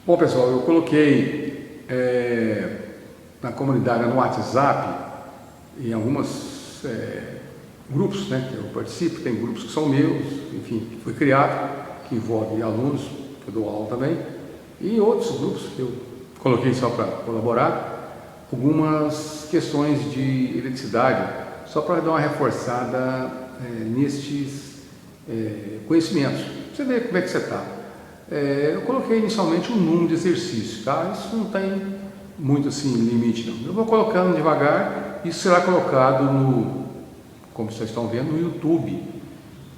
Bom, pessoal, eu coloquei na comunidade, no WhatsApp, em alguns grupos, né, que eu participo, tem grupos que são meus, enfim, que foi criado, que envolve alunos, que eu dou aula também, e outros grupos que eu coloquei só para colaborar, algumas questões de eletricidade, só para dar uma reforçada nestes conhecimentos. Você vê como é que você está. Eu coloquei inicialmente um número de exercícios, tá? Isso não tem muito assim limite não. Eu vou colocando devagar, isso será colocado no, como vocês estão vendo, no YouTube.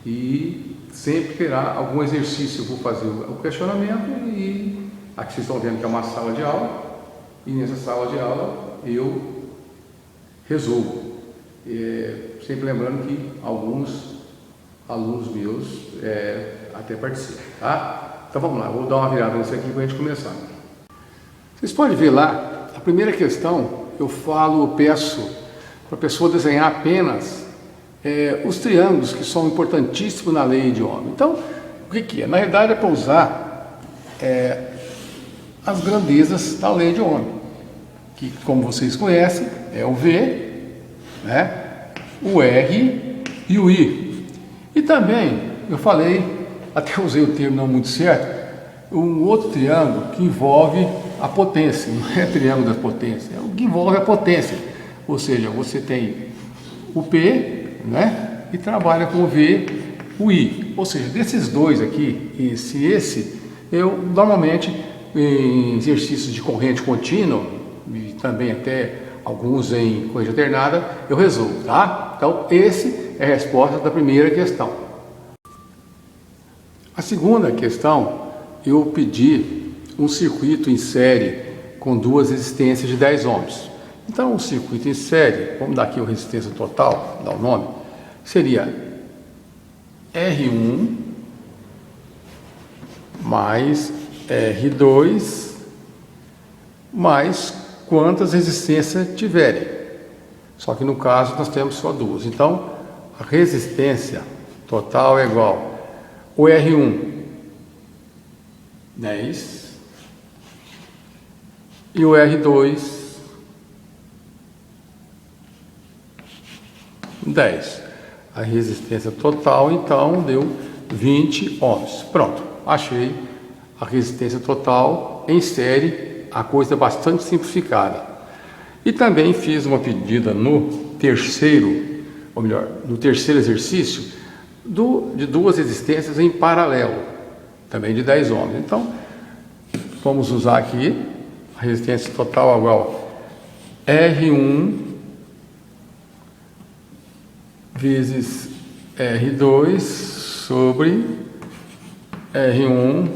E sempre terá algum exercício. Eu vou fazer o questionamento e aqui vocês estão vendo que é uma sala de aula. E nessa sala de aula eu resolvo. Sempre lembrando que alguns alunos meus até participam, tá? Então vamos lá, vou dar uma virada nisso aqui para a gente começar. Vocês podem ver lá, a primeira questão, eu peço para a pessoa desenhar apenas os triângulos que são importantíssimos na lei de Ohm. Então, o que é? Na realidade é para usar as grandezas da lei de Ohm, que como vocês conhecem, é o V, né, o R e o I. E também, eu falei, até usei o termo não muito certo, um outro triângulo que envolve a potência, não é triângulo da potência, é o que envolve a potência. Ou seja, você tem o P, né, e trabalha com o V, o I. Ou seja, desses dois aqui, esse, eu normalmente em exercícios de corrente contínua, e também até alguns em corrente alternada, eu resolvo, tá? Então, esse é a resposta da primeira questão. A segunda questão, eu pedi um circuito em série com duas resistências de 10 ohms. Então, o circuito em série, vamos dar aqui a resistência total, dar o nome, seria R1 mais R2 mais quantas resistências tiverem. Só que no caso nós temos só duas. Então, a resistência total é igual o R1, 10, e o R2, 10. A resistência total, então, deu 20 ohms. Pronto, achei a resistência total em série, a coisa bastante simplificada. E também fiz uma pedida no terceiro, ou melhor, no terceiro exercício, de duas resistências em paralelo, também de 10 ohms. Então, vamos usar aqui a resistência total igual R1 vezes R2 sobre R1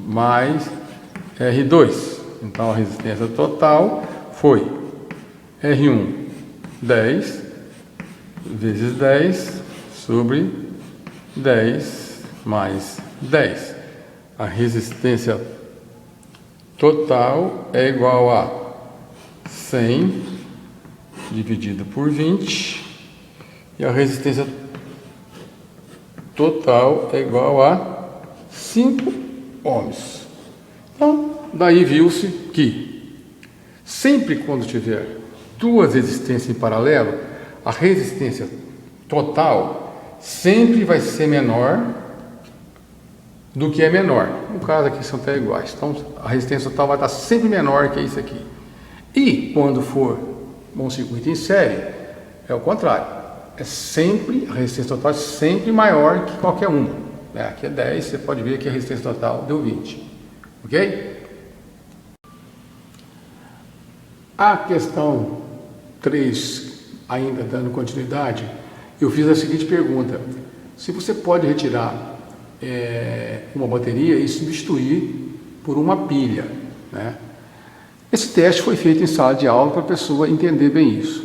mais R2. Então, a resistência total foi R1 10 vezes 10 sobre 10 mais 10. A resistência total é igual a 100 dividido por 20. E a resistência total é igual a 5 ohms. Então, daí viu-se que sempre quando tiver duas resistências em paralelo, a resistência total sempre vai ser menor do que é menor. No caso aqui são até iguais. Então, a resistência total vai estar sempre menor que isso aqui. E quando for um circuito em série, é o contrário. A resistência total é sempre maior que qualquer uma. Aqui é 10, você pode ver que a resistência total deu 20. Ok? A questão 3, ainda dando continuidade, eu fiz a seguinte pergunta: se você pode retirar uma bateria e substituir por uma pilha, né? Esse teste foi feito em sala de aula para a pessoa entender bem isso.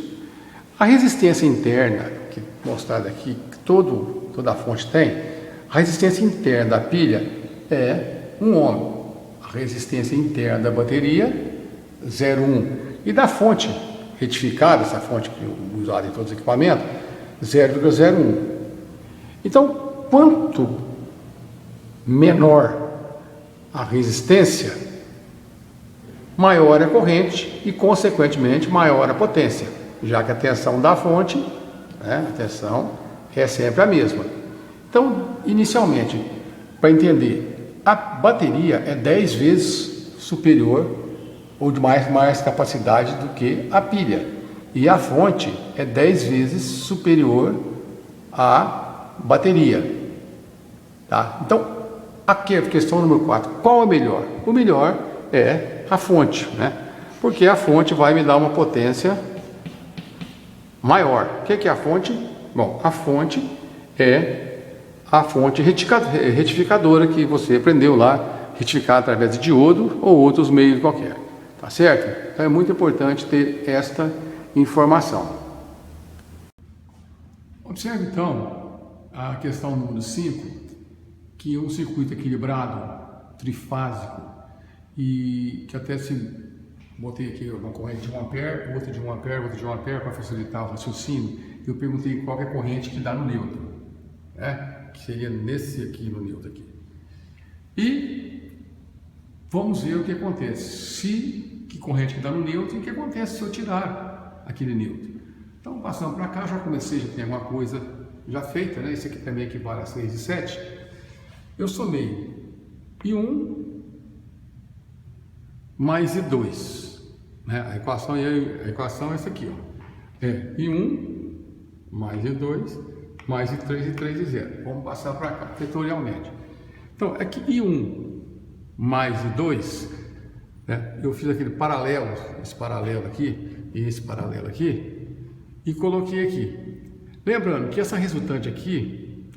A resistência interna, que mostrada aqui, que toda a fonte tem, a resistência interna da pilha é 1 ohm. A resistência interna da bateria, 0,1. E da fonte retificada, essa fonte que é usada em todos os equipamentos, 0,01. Então, quanto menor a resistência, maior é a corrente e, consequentemente, maior a potência, já que a tensão da fonte, né, a tensão é sempre a mesma. Então, inicialmente, para entender, a bateria é 10 vezes superior ou de mais capacidade do que a pilha. E a fonte é 10 vezes superior à bateria. Tá? Então, aqui é a questão número 4. Qual é o melhor? O melhor é a fonte, né? Porque a fonte vai me dar uma potência maior. O que é a fonte? Bom, a fonte é a fonte retificadora que você aprendeu lá, retificar através de diodo ou outros meios qualquer. Tá certo? Então é muito importante ter esta informação. Observe então a questão número 5, que um circuito equilibrado, trifásico, e que até se botei aqui uma corrente de 1 ampere, outra de 1 ampere, outra de 1 ampere para facilitar o raciocínio, eu perguntei qual é a corrente que dá no neutro, né? Que seria nesse aqui, no neutro aqui. E vamos ver o que acontece, que corrente que dá no neutro e o que acontece se eu tirar aquele neutro. Então, passando para cá, já comecei, já tem alguma coisa já feita, né? Esse aqui também equivale a 6 e 7. Eu somei I1 mais I2, né? A equação é essa aqui, ó. É I1 mais I2 mais I3 e 0. Vamos passar para cá, vetorialmente. Então, aqui I1 mais I2, né? Eu fiz aquele paralelo, esse paralelo aqui e esse paralelo aqui, e coloquei aqui. Lembrando que essa resultante aqui,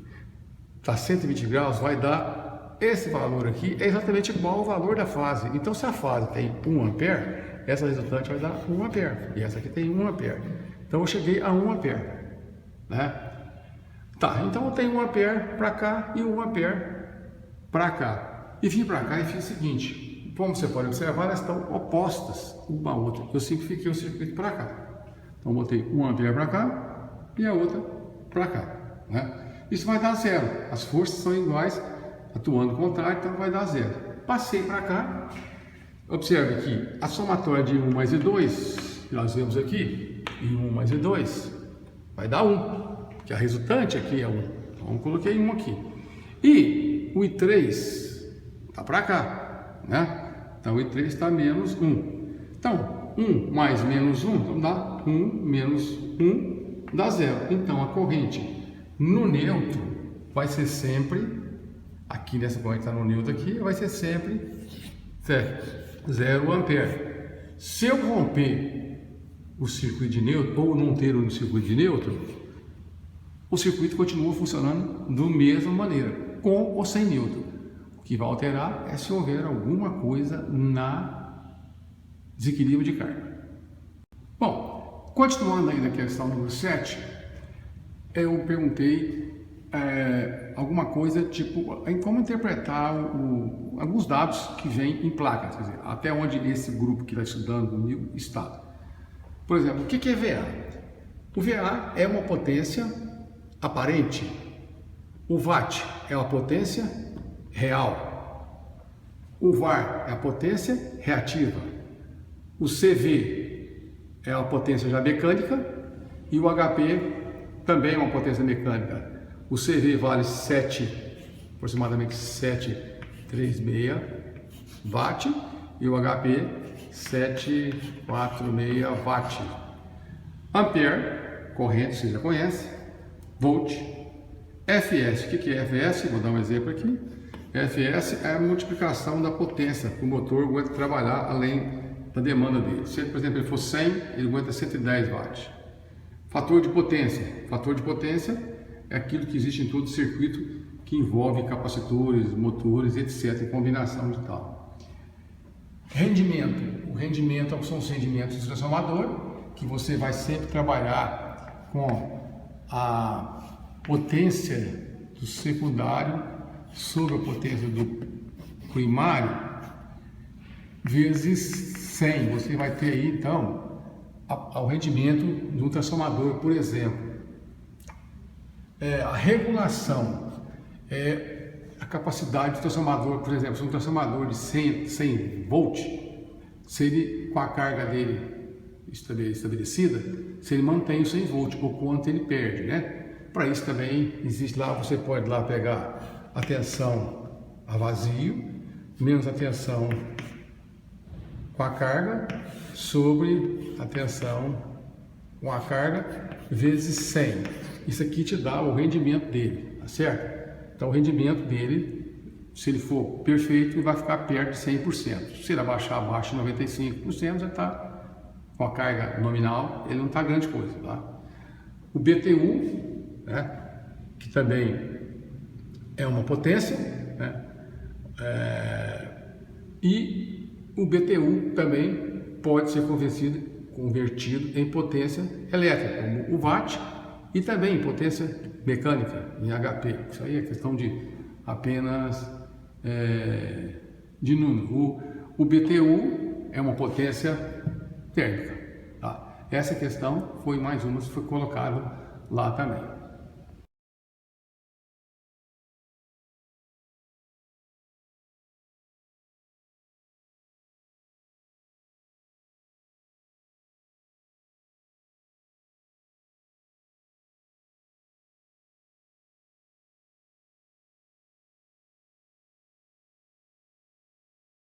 tá 120 graus, vai dar esse valor aqui, é exatamente igual ao valor da fase. Então, se a fase tem 1 ampere, essa resultante vai dar 1 ampere. E essa aqui tem 1 ampere. Então, eu cheguei a 1 ampere, né? Tá, então eu tenho 1 ampere para cá e 1 ampere para cá. E vim para cá e fiz o seguinte, como você pode observar, elas estão opostas uma à outra. Eu simplifiquei o circuito para cá. Então, botei 1 ampere para cá e a outra para cá, né? Isso vai dar 0. As forças são iguais, atuando contrário, então vai dar 0. Passei para cá. Observe que a somatória de 1 mais I2, que nós vemos aqui, I1 mais I2, vai dar 1. Que a resultante aqui é 1. Então, eu coloquei 1 aqui. E o I3 está para cá, né? Então, o I3 está menos 1. Então, 1 mais menos 1, então dá 1 menos 1, dá 0. Então, a corrente no neutro vai ser sempre, aqui nessa corrente está no neutro aqui, vai ser sempre 0 ampere. Se eu romper o circuito de neutro, ou não ter um circuito de neutro, o circuito continua funcionando da mesma maneira, com ou sem neutro. O que vai alterar é se houver alguma coisa na desequilíbrio de carga. Bom, continuando aí na questão número 7, eu perguntei alguma coisa tipo em como interpretar alguns dados que vêm em placas, quer dizer, até onde esse grupo que está estudando comigo está. Por exemplo, o que é VA? O VA é uma potência aparente. O watt é uma potência real. O var é a potência reativa. O CV é a potência já mecânica e o HP também é uma potência mecânica. O CV vale aproximadamente 736 watt e o HP 746 watt. Ampere, corrente, você já conhece. Volt. FS, o que é FS? Vou dar um exemplo aqui. FS é a multiplicação da potência que o motor aguenta trabalhar além da demanda dele. Se, por exemplo, ele for 100, ele aguenta 110 watts. Fator de potência. Fator de potência é aquilo que existe em todo o circuito que envolve capacitores, motores, etc., em combinação de tal. Rendimento. O rendimento são os rendimentos do transformador, que você vai sempre trabalhar com a potência do secundário sobre a potência do primário vezes 100. Você vai ter aí, então, o rendimento de um transformador, por exemplo. A regulação é a capacidade do transformador, por exemplo, se um transformador de 100 volt, se ele, com a carga dele estabelecida, se ele mantém o 100 volts ou quanto ele perde, né? Para isso também existe lá, você pode lá pegar a tensão a vazio, menos a tensão com a carga, sobre a tensão com a carga, vezes 100. Isso aqui te dá o rendimento dele, tá certo? Então o rendimento dele, se ele for perfeito, ele vai ficar perto de 100%. Se ele abaixar abaixo de 95%, já está com a carga nominal, ele não está grande coisa, tá? O BTU, né, que também é uma potência, né, e o BTU também pode ser convertido em potência elétrica, como o watt, e também em potência mecânica, em HP. Isso aí é questão de apenas de número. O BTU é uma potência térmica. Tá? Essa questão foi mais uma que foi colocada lá também.